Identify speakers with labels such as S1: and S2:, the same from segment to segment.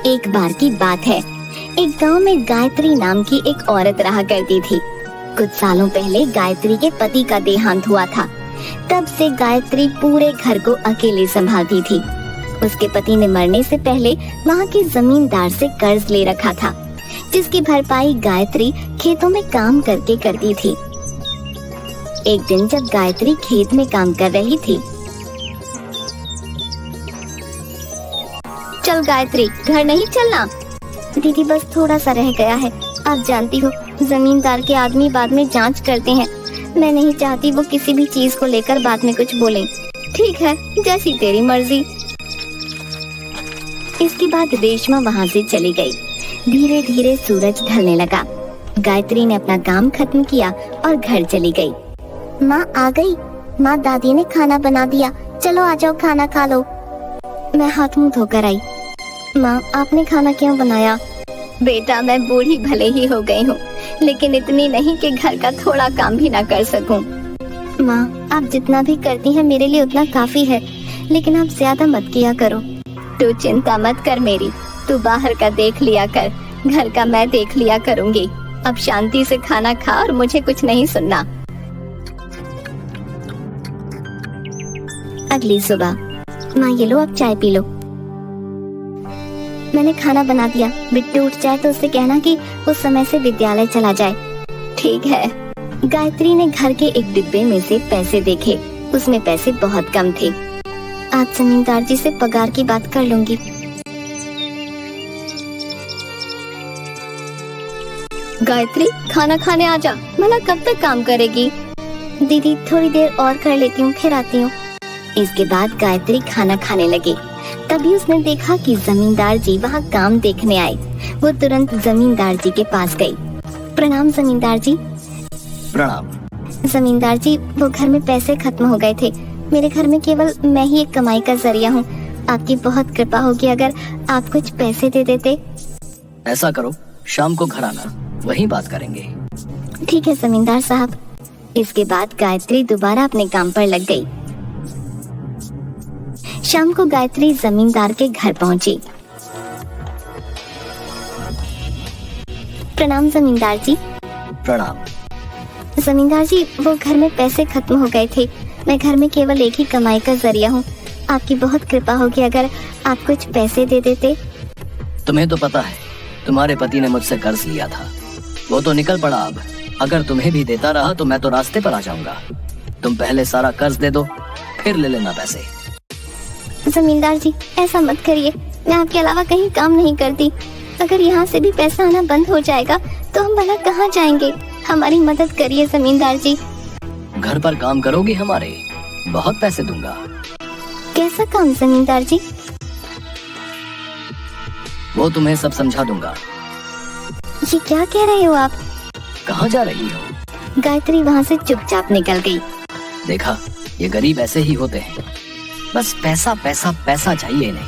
S1: एक बार की बात है, एक गांव में गायत्री नाम की एक औरत रहा करती थी। कुछ सालों पहले गायत्री के पति का देहांत हुआ था। तब से गायत्री पूरे घर को अकेले संभालती थी। उसके पति ने मरने से पहले वहाँ के जमींदार से कर्ज ले रखा था, जिसकी भरपाई गायत्री खेतों में काम करके करती थी। एक दिन जब गायत्री खेत में काम कर रही थी, चल गायत्री, घर नहीं चलना? दीदी बस थोड़ा सा रह गया है, आप जानती हो जमींदार के आदमी बाद में जांच करते हैं। मैं नहीं चाहती वो किसी भी चीज को लेकर बाद में कुछ बोलें। ठीक है, जैसी तेरी मर्जी। इसके बाद रेशमा वहाँ से चली गई। धीरे धीरे सूरज ढलने लगा। गायत्री ने अपना काम खत्म किया और घर चली गई। माँ आ गई। माँ, दादी ने खाना बना दिया, चलो आ जाओ खाना खा लो। मैं हाथ मुंह धोकर आई। माँ, आपने खाना क्यों बनाया? बेटा, मैं बूढ़ी भले ही हो गई हूँ, लेकिन इतनी नहीं कि घर का थोड़ा काम भी ना कर सकूं। माँ, आप जितना भी करती हैं मेरे लिए उतना काफी है, लेकिन आप ज्यादा मत किया करो। तू चिंता मत कर मेरी, तू बाहर का देख लिया कर, घर का मैं देख लिया करूँगी। अब शांति से खाना खा और मुझे कुछ नहीं सुनना। अगली सुबह, माँ ये लो, अब चाय पी लो। मैंने खाना बना दिया, बिट्टू उठ जाए तो उससे कहना कि वो समय से विद्यालय चला जाए। ठीक है। गायत्री ने घर के एक डिब्बे में से पैसे देखे। उसमें पैसे बहुत कम थे। आज जमींदार जी से पगार की बात कर लूंगी। गायत्री, खाना खाने आ जा, मना कब तक काम करेगी? दीदी थोड़ी देर और कर लेती हूँ, फिर आती हूँ। इसके बाद गायत्री खाना खाने लगी। तभी उसने देखा कि जमींदार जी वहाँ काम देखने आए। वो तुरंत जमींदार जी के पास गई। प्रणाम जमींदार जी।
S2: प्रणाम।
S1: जमींदार जी, वो घर में पैसे खत्म हो गए थे। मेरे घर में केवल मैं ही एक कमाई का जरिया हूँ। आपकी बहुत कृपा होगी अगर आप कुछ पैसे दे देते।
S2: ऐसा करो, शाम को घर आना, वहीं बात करेंगे।
S1: ठीक है जमींदार साहब। इसके बाद गायत्री दोबारा अपने काम पर लग गई। शाम को गायत्री जमींदार के घर पहुंची। प्रणाम जमींदार जी।
S2: प्रणाम।
S1: जमींदार जी, वो घर में पैसे खत्म हो गए थे। मैं घर में केवल एक ही कमाई का जरिया हूँ। आपकी बहुत कृपा होगी अगर आप कुछ पैसे दे देते।
S2: तुम्हें तो पता है, तुम्हारे पति ने मुझसे कर्ज लिया था, वो तो निकल पड़ा। अब अगर तुम्हें भी देता रहा तो मैं तो रास्ते पर आ जाऊंगा। तुम पहले सारा कर्ज दे दो, फिर ले लेना पैसे।
S1: जमींदार जी, ऐसा मत करिए, मैं आपके अलावा कहीं काम नहीं करती। अगर यहाँ से भी पैसा आना बंद हो जाएगा तो हम भला कहाँ जाएंगे? हमारी मदद करिए जमींदार जी।
S2: घर पर काम करोगी हमारे, बहुत पैसे दूंगा।
S1: कैसा काम जमींदार जी?
S2: वो तुम्हें सब समझा दूंगा।
S1: ये क्या कह रहे हो आप?
S2: कहाँ जा रही हो?
S1: गायत्री वहाँ से चुपचाप निकल गई।
S2: देखा, ये गरीब ऐसे ही होते हैं, बस पैसा पैसा पैसा चाहिए इन्हें।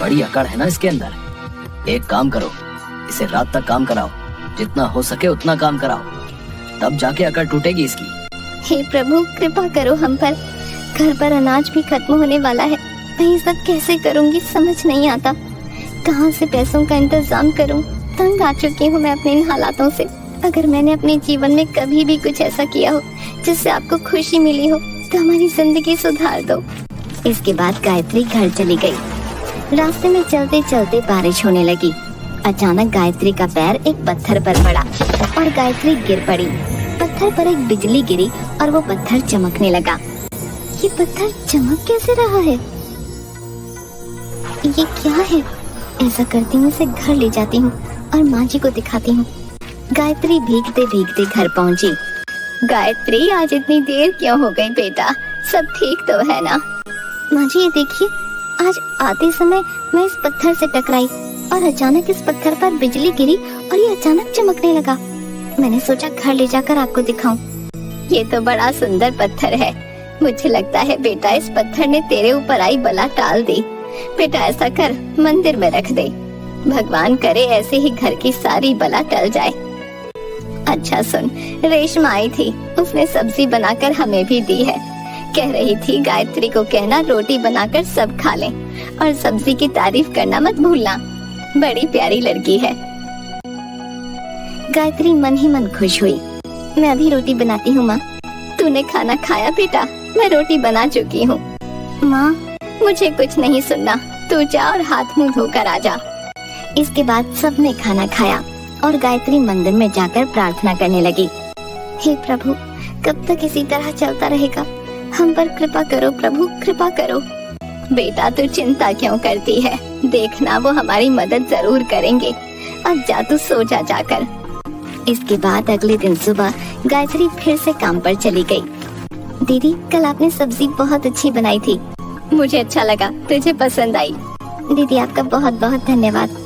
S2: बड़ी अकड़ है ना इसके अंदर। एक काम करो, इसे रात तक काम कराओ, जितना हो सके उतना काम कराओ, तब जाके अकड़ टूटेगी इसकी।
S1: हे प्रभु, कृपा करो हम पर। घर पर अनाज भी खत्म होने वाला है। मैं ये सब कैसे करूँगी, समझ नहीं आता। कहाँ से पैसों का इंतजाम करूँ? तंग आ चुकी हूँ मैं अपने इन हालातों से। अगर मैंने अपने जीवन में कभी भी कुछ ऐसा किया हो जिससे आपको खुशी मिली हो तो हमारी जिंदगी सुधार दो। इसके बाद गायत्री घर चली गई। रास्ते में चलते चलते बारिश होने लगी। अचानक गायत्री का पैर एक पत्थर पर पड़ा और गायत्री गिर पड़ी। पत्थर पर एक बिजली गिरी और वो पत्थर चमकने लगा। ये पत्थर चमक कैसे रहा है? ये क्या है? ऐसा करती हूँ, इसे घर ले जाती हूँ और माँ जी को दिखाती हूँ। गायत्री भीगते भीगते घर पहुँची। गायत्री, आज इतनी देर क्यों हो गई बेटा? सब ठीक तो है ना? माँ जी, ये देखिए, आज आते समय मैं इस पत्थर से टकराई और अचानक इस पत्थर पर बिजली गिरी और ये अचानक चमकने लगा। मैंने सोचा घर ले जाकर आपको दिखाऊं। ये तो बड़ा सुंदर पत्थर है। मुझे लगता है बेटा इस पत्थर ने तेरे ऊपर आई बला टाल दी। बेटा ऐसा कर, मंदिर में रख दे। भगवान करे ऐसे ही घर की सारी बला टल जाए। अच्छा सुन, रेशमा आई थी, उसने सब्जी बनाकर हमें भी दी है। कह रही थी गायत्री को कहना रोटी बनाकर सब खा लें और सब्जी की तारीफ करना मत भूलना। बड़ी प्यारी लड़की है। गायत्री मन ही मन खुश हुई। मैं अभी रोटी बनाती हूँ माँ। तूने खाना खाया बेटा? मैं रोटी बना चुकी हूँ। माँ मुझे कुछ नहीं सुनना, तू जा और हाथ मुंह धोकर आ जा। इसके बाद सबने खाना खाया और गायत्री मंदिर में जाकर प्रार्थना करने लगी। हे प्रभु, कब तक इसी तरह चलता रहेगा? हम पर कृपा करो प्रभु, कृपा करो। बेटा तू चिंता क्यों करती है? देखना वो हमारी मदद जरूर करेंगे। अब जा तू सो जा जाकर। इसके बाद अगले दिन सुबह गायत्री फिर से काम पर चली गई। दीदी कल आपने सब्जी बहुत अच्छी बनाई थी। मुझे अच्छा लगा, तुझे पसंद आई। दीदी आपका बहुत बहुत धन्यवाद।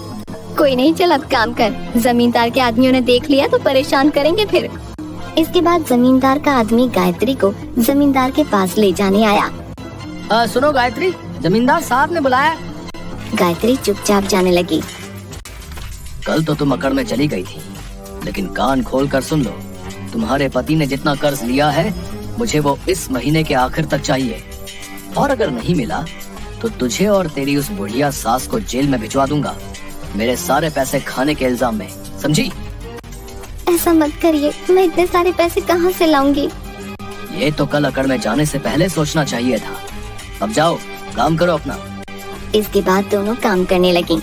S1: कोई नहीं, चल अब काम कर। जमींदार के आदमियों ने देख लिया तो परेशान करेंगे फिर। इसके बाद जमींदार का आदमी गायत्री को जमींदार के पास ले जाने आया।
S2: सुनो गायत्री, जमींदार साहब ने बुलाया।
S1: गायत्री चुपचाप जाने लगी।
S2: कल तो तुम अकड़ में चली गई थी, लेकिन कान खोल कर सुन लो। तुम्हारे पति ने जितना कर्ज लिया है, मुझे वो इस महीने के आखिर तक चाहिए। और अगर नहीं मिला तो तुझे और तेरी उस बुढ़िया सास को जेल में भिजवा दूंगा, मेरे सारे पैसे खाने के इल्जाम में, समझी?
S1: ऐसा मत करिए, मैं इतने सारे पैसे कहाँ से लाऊंगी?
S2: ये तो कल अकड़ में जाने से पहले सोचना चाहिए था। अब जाओ, काम करो अपना।
S1: इसके बाद दोनों काम करने लगी।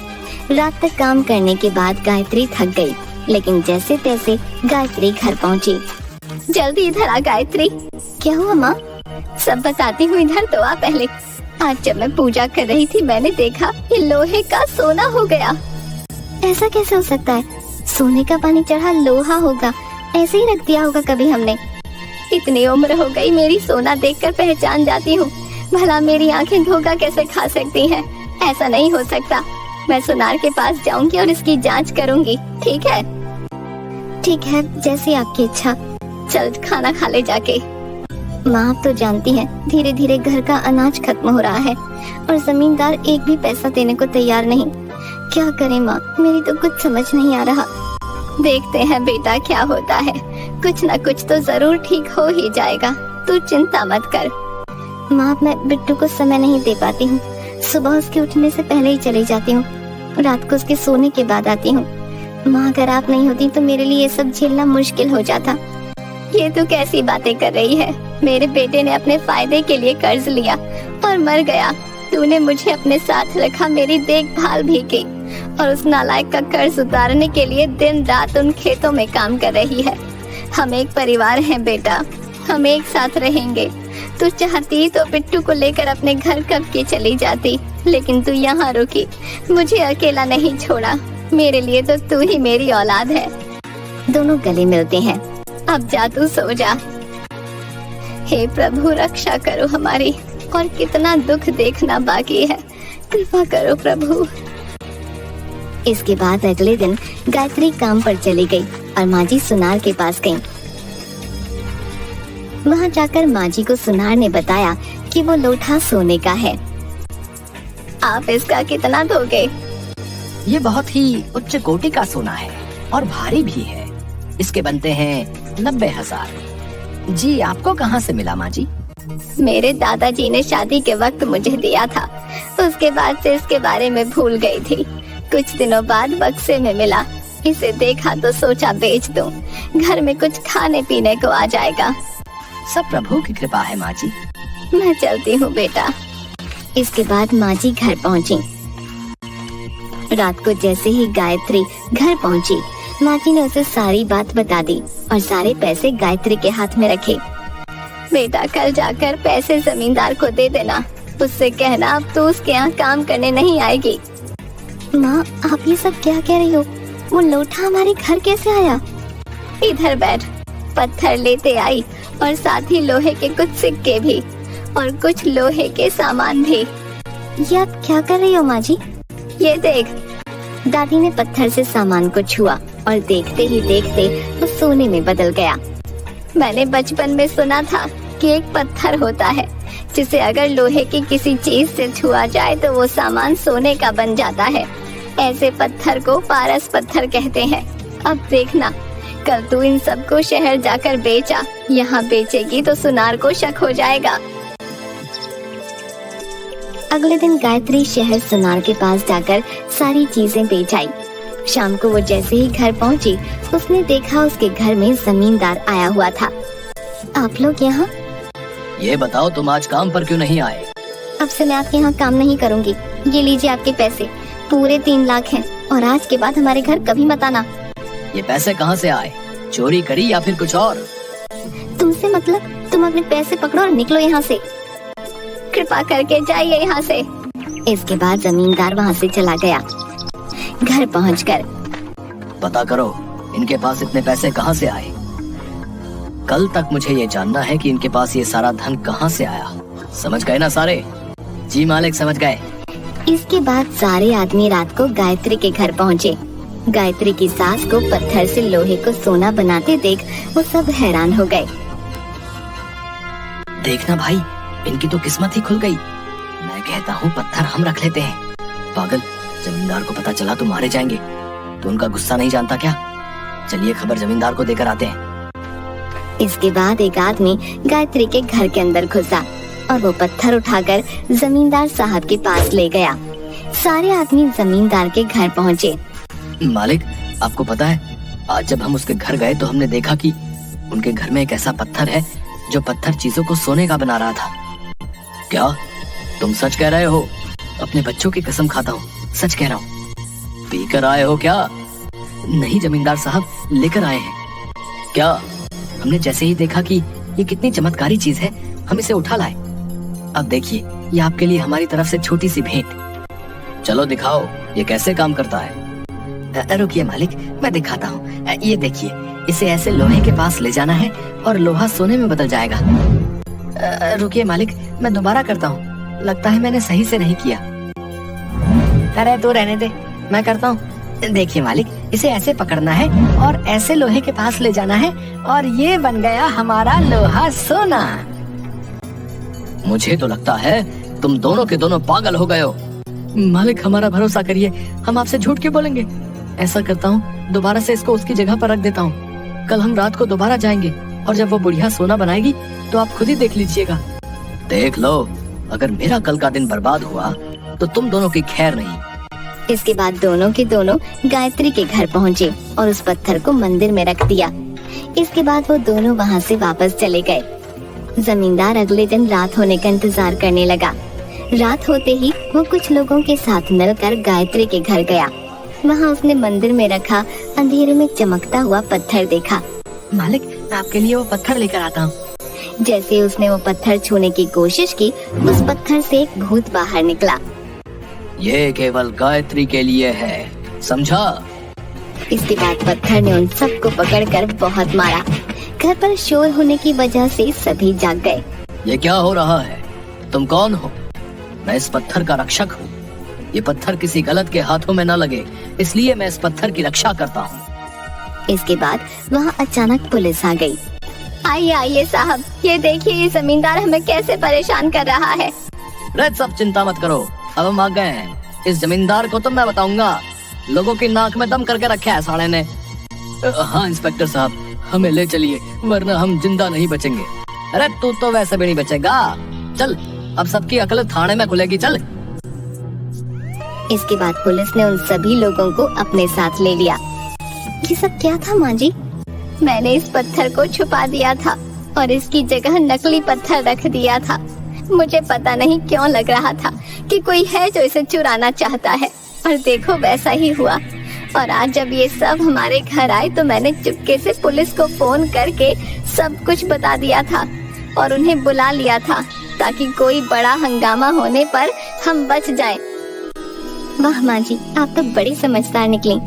S1: रात तक काम करने के बाद गायत्री थक गई, लेकिन जैसे तैसे गायत्री घर पहुंची। जल्दी इधर आ गायत्री। क्या हुआ माँ? सब बताती हूँ, इधर तो आ पहले। आज जब मैं पूजा कर रही थी, मैंने देखा ये लोहे का सोना हो गया। ऐसा कैसे हो सकता है? सोने का पानी चढ़ा लोहा होगा, ऐसे ही रख दिया होगा कभी हमने। इतनी उम्र हो गई मेरी, सोना देखकर पहचान जाती हूँ। भला मेरी आंखें धोखा कैसे खा सकती हैं? ऐसा नहीं हो सकता। मैं सुनार के पास जाऊंगी और इसकी जांच करूंगी। ठीक है? ठीक है, जैसी आपकी इच्छा। चल खाना खा ले जाके। माँ आप तो जानती हैं, धीरे धीरे घर का अनाज खत्म हो रहा है और जमींदार एक भी पैसा देने को तैयार नहीं। क्या करें माँ, मेरी तो कुछ समझ नहीं आ रहा। देखते हैं बेटा क्या होता है, कुछ न कुछ तो जरूर ठीक हो ही जाएगा, तू चिंता मत कर। माँ मैं बिट्टू को समय नहीं दे पाती हूँ। सुबह उसके उठने से पहले ही चली जाती हूँ, रात को उसके सोने के बाद आती हूँ। माँ अगर आप नहीं होती तो मेरे लिए ये सब झेलना मुश्किल हो जाता। ये तू कैसी बातें कर रही है? मेरे बेटे ने अपने फायदे के लिए कर्ज लिया और मर गया। तूने मुझे अपने साथ रखा, मेरी देखभाल भी की और उस नालायक का कर्ज उतारने के लिए दिन रात उन खेतों में काम कर रही है। हम एक परिवार हैं बेटा, हम एक साथ रहेंगे। तू चाहती तो बिट्टू को लेकर अपने घर कब की चली जाती, लेकिन तू यहाँ रुकी, मुझे अकेला नहीं छोड़ा। मेरे लिए तो तू ही मेरी औलाद है। दोनों गले मिलते हैं। अब जा तू सो जा। हे प्रभु रक्षा करो हमारी, और कितना दुख देखना बाकी है, कृपा करो प्रभु। इसके बाद अगले दिन गायत्री काम पर चली गई और माजी सुनार के पास गई। वहाँ जाकर माजी को सुनार ने बताया कि वो लोटा सोने का है। आप इसका कितना दोगे?
S2: ये बहुत ही उच्च कोटि का सोना है और भारी भी है। इसके बनते हैं 90,000। जी आपको कहाँ से मिला माँ जी?
S1: मेरे दादाजी ने शादी के वक्त मुझे दिया था, उसके बाद से इसके बारे में भूल गई थी। कुछ दिनों बाद बक्से में मिला, इसे देखा तो सोचा बेच दूं, घर में कुछ खाने पीने को आ जाएगा।
S2: सब प्रभु की कृपा है माँ जी।
S1: मैं चलती हूँ बेटा। इसके बाद माँ जी घर पहुँची। रात को जैसे ही गायत्री घर पहुँची, माँ जी ने उसे सारी बात बता दी और सारे पैसे गायत्री के हाथ में रखे। बेटा कल जाकर पैसे जमींदार को दे देना, उससे कहना अब तू उसके यहाँ काम करने नहीं आएगी। माँ आप ये सब क्या कह रही हो? वो लोटा हमारे घर कैसे आया? इधर बैठ। पत्थर लेते आई और साथ ही लोहे के कुछ सिक्के भी और कुछ लोहे के सामान भी। ये आप क्या कर रही हो माँ जी? ये देख। दादी ने पत्थर से सामान को छुआ और देखते ही देखते वो सोने में बदल गया। मैंने बचपन में सुना था कि एक पत्थर होता है जिसे अगर लोहे की किसी चीज से छुआ जाए तो वो सामान सोने का बन जाता है। ऐसे पत्थर को पारस पत्थर कहते हैं। अब देखना, कल तू इन सबको शहर जाकर बेचा। यहाँ बेचेगी तो सुनार को शक हो जाएगा। अगले दिन गायत्री शहर सुनार के पास जाकर सारी चीजें बेच आई। शाम को वो जैसे ही घर पहुंची, उसने देखा उसके घर में जमींदार आया हुआ था। आप लोग यहाँ?
S2: ये बताओ तुम आज काम पर क्यों नहीं आए?
S1: अब से मैं आपके यहाँ काम नहीं करूँगी। ये लीजिए आपके पैसे, पूरे 3 लाख हैं, और आज के बाद हमारे घर कभी मत आना।
S2: ये पैसे कहाँ से आए? चोरी करी या फिर कुछ और?
S1: तुमसे मतलब? तुम अपने पैसे पकड़ो और निकलो यहाँ से। कृपा करके जाइए यहाँ से। इसके बाद जमींदार वहाँ से चला गया। घर पहुंचकर
S2: पता करो इनके पास इतने पैसे कहाँ से आए। कल तक मुझे ये जानना है कि इनके पास ये सारा धन कहाँ से आया। समझ गए ना सारे? जी मालिक, समझ गए।
S1: इसके बाद सारे आदमी रात को गायत्री के घर पहुँचे। गायत्री की सास को पत्थर से लोहे को सोना बनाते देख वो सब हैरान हो गए।
S2: देखना भाई, इनकी तो किस्मत ही खुल गई। मैं कहता हूँ पत्थर हम रख लेते हैं। पागल, जमींदार को पता चला तो मारे जाएंगे। तो उनका गुस्सा नहीं जानता क्या? चलिए खबर जमींदार को देकर आते हैं।
S1: इसके बाद एक आदमी गायत्री के घर के अंदर घुसा और वो पत्थर उठाकर जमींदार साहब के पास ले गया। सारे आदमी जमींदार के घर पहुँचे।
S2: मालिक, आपको पता है आज जब हम उसके घर गए तो हमने देखा कि उनके घर में एक ऐसा पत्थर है जो पत्थर चीजों को सोने का बना रहा था। क्या तुम सच कह रहे हो? अपने बच्चों की कसम खाता हूँ, सच कह रहा हूँ। पीकर आए हो क्या? नहीं जमींदार साहब, लेकर आए हैं। क्या? हमने जैसे ही देखा कि ये कितनी चमत्कारी चीज है, हम इसे उठा लाए। अब देखिए, ये आपके लिए हमारी तरफ से छोटी सी भेंट। चलो दिखाओ ये कैसे काम करता है। रुकिए मालिक, मैं दिखाता हूँ। ये देखिए, इसे ऐसे लोहे के पास ले जाना है और लोहा सोने में बदल जाएगा। रुकिए मालिक, मैं दोबारा करता हूँ। लगता है मैंने सही से नहीं किया। अरे तो रहने दे, मैं करता हूँ। देखिए मालिक, इसे ऐसे पकड़ना है और ऐसे लोहे के पास ले जाना है और ये बन गया हमारा लोहा सोना। मुझे तो लगता है तुम दोनों के दोनों पागल हो गए हो। मालिक, हमारा भरोसा करिए, हम आपसे झूठ क्यों बोलेंगे। ऐसा करता हूँ, दोबारा से इसको उसकी जगह पर रख देता हूँ। कल हम रात को दोबारा जाएंगे और जब वो बुढ़िया सोना बनाएगी तो आप खुद ही देख लीजिएगा। देख लो, अगर मेरा कल का दिन बर्बाद हुआ तो तुम दोनों की खैर नहीं।
S1: इसके बाद दोनों के दोनों गायत्री के घर पहुँचे और उस पत्थर को मंदिर में रख दिया। इसके बाद वो दोनों वहाँ से वापस चले गए। जमींदार अगले दिन रात होने का इंतजार करने लगा। रात होते ही वो कुछ लोगों के साथ मिलकर गायत्री के घर गया। वहाँ उसने मंदिर में रखा अंधेरे में चमकता हुआ पत्थर देखा।
S2: मालिक, मैं आपके लिए वो पत्थर लेकर आता हूँ।
S1: जैसे उसने वो पत्थर छूने की कोशिश की, उस पत्थर से एक भूत बाहर निकला।
S2: ये केवल गायत्री के लिए है, समझा?
S1: इसके बाद पत्थर ने उन सबको पकड़कर बहुत मारा। घर पर शोर होने की वजह से सभी जाग गए।
S2: ये क्या हो रहा है? तुम कौन हो? मैं इस पत्थर का रक्षक हूँ। ये पत्थर किसी गलत के हाथों में न लगे, इसलिए मैं इस पत्थर की रक्षा करता हूँ।
S1: इसके बाद वहाँ अचानक पुलिस आ गई। आइए आइए साहब, ये देखिए ये जमींदार हमें कैसे परेशान कर रहा है।
S2: सब चिंता मत करो, अब हम आ गए हैं। इस जमींदार को तो मैं बताऊंगा। लोगों की नाक में दम करके रखा है साले ने। हाँ इंस्पेक्टर साहब, हमें ले चलिए वरना हम जिंदा नहीं बचेंगे। अरे तू तो वैसे भी नहीं बचेगा। चल, अब सबकी अकल थाने में खुलेगी, चल।
S1: इसके बाद पुलिस ने उन सभी लोगों को अपने साथ ले लिया। ये सब क्या था माँ जी? मैंने इस पत्थर को छुपा दिया था और इसकी जगह नकली पत्थर रख दिया था। मुझे पता नहीं क्यों लग रहा था कि कोई है जो इसे चुराना चाहता है, और देखो वैसा ही हुआ। और आज जब ये सब हमारे घर आए तो मैंने चुपके से पुलिस को फोन करके सब कुछ बता दिया था और उन्हें बुला लिया था ताकि कोई बड़ा हंगामा होने पर हम बच जाएं। वाह माँ जी, आप तो बड़ी समझदार निकली।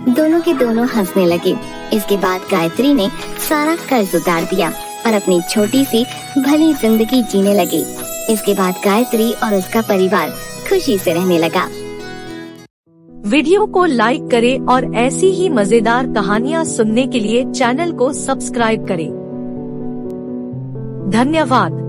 S1: दोनों के दोनों हंसने लगे। इसके बाद गायत्री ने सारा कर्ज उतार दिया और अपनी छोटी सी भली जिंदगी जीने लगी। इसके बाद गायत्री और उसका परिवार खुशी से रहने लगा।
S3: वीडियो को लाइक करें और ऐसी ही मजेदार कहानियाँ सुनने के लिए चैनल को सब्सक्राइब करें। धन्यवाद।